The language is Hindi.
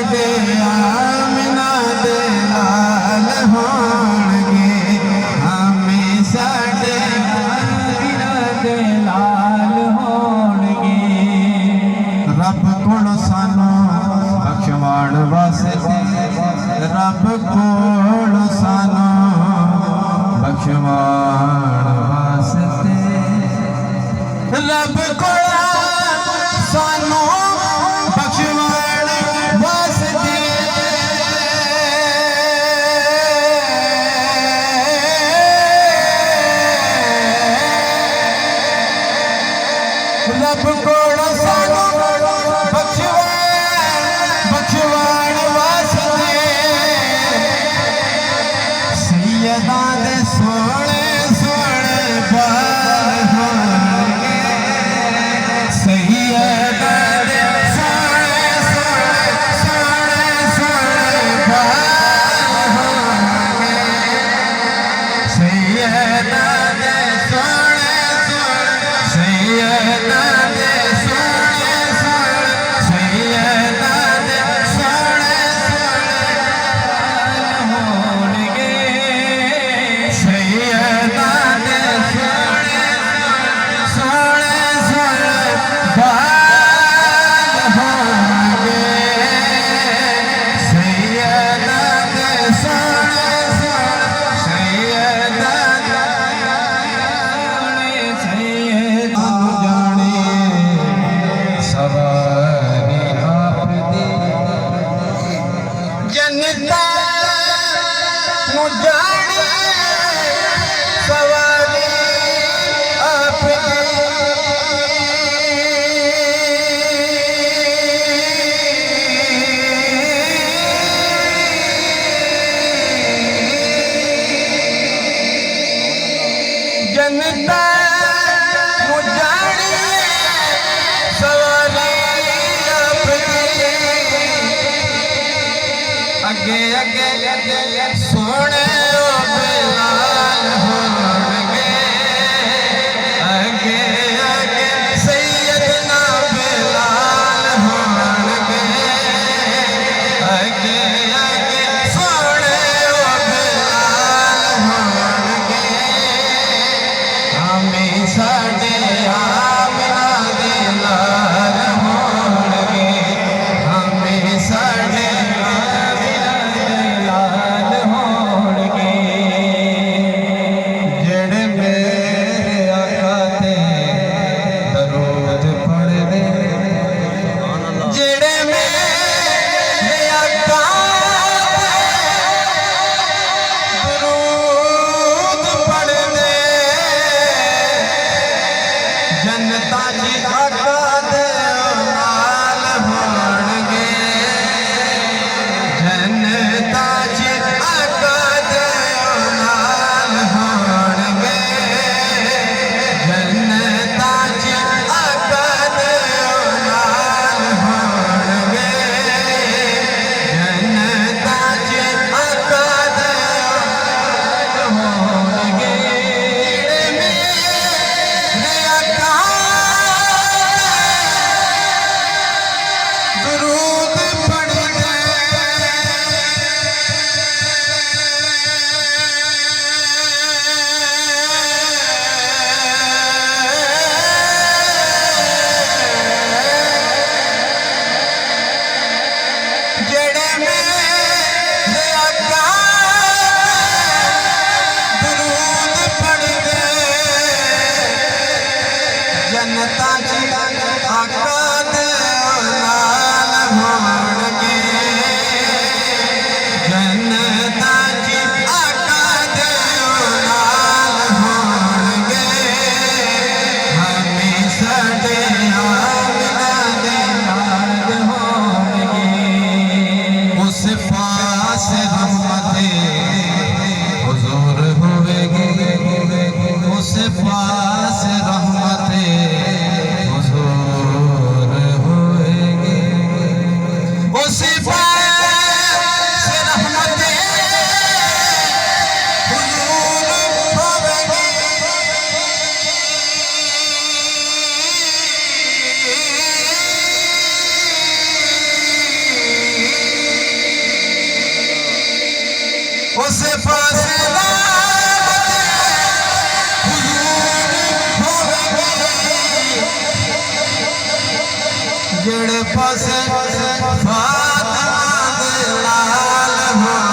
साडे आमना दे लाल होणगे, हमें साडे आमना दे लाल होणगे। रब कोल सानू बख्शवाण वास्ते, रब कोल सानू बख्शवाण वास्ते, रब कोल सानू बख्शवाण वास्ते, रब कोल सानू बख्शवाण वास्ते। सैयदा दे सोने सोने बाल होणगे, सैयदा दे सोने सोने सोने सोने बाल होणगे, सैयदा दे सोने सोने सैयदा दे सोने सोने सैयदा दे सोने सोने बाल होणगे, सैयदा दे सोने सोने सोने बाल होणगे, सैयदा दे सोने सोने सैयदा दे सैयदा जाने सवारी आप दी, जनता नू जाने सवारी आप दी। जनता नू जाने सवारी आप दी, अगे अगे सोने ओ बिलाल होणगे, अगे अगे सैयदना बिलाल होणगे, अगे अगे सोने ओ बिलाल होणगे, हमें साडे आमना दे लाल होणगे, हमें साडे आमना दे लाल होणगे। जेड़े मेरे आका ते दरूद पढ़दे, जेड़े मेरे आका ते दरूद पढ़दे, जनता जी आका दे नाल होणगे, जनता जी आका दे नाल होणगे, जनता जी आका दे नाल होणगे, जनता जी आका दे नाल होणगे। मेरे आका दरूद पढ़दे, जेड़े मेरे आका दरूद पढ़दे, जनता जी आका दे नाल होणगे, जनता जी आका दे नाल होणगे, हमें साडे आमना दे नाल होणगे। उस पास रहमते हुजूर होवेगी, उस पास रहमते हुजूर होवेगी, उस पास रहमते हुजूर होवेगी। जेड़े पासे फातिमा दे लाल हो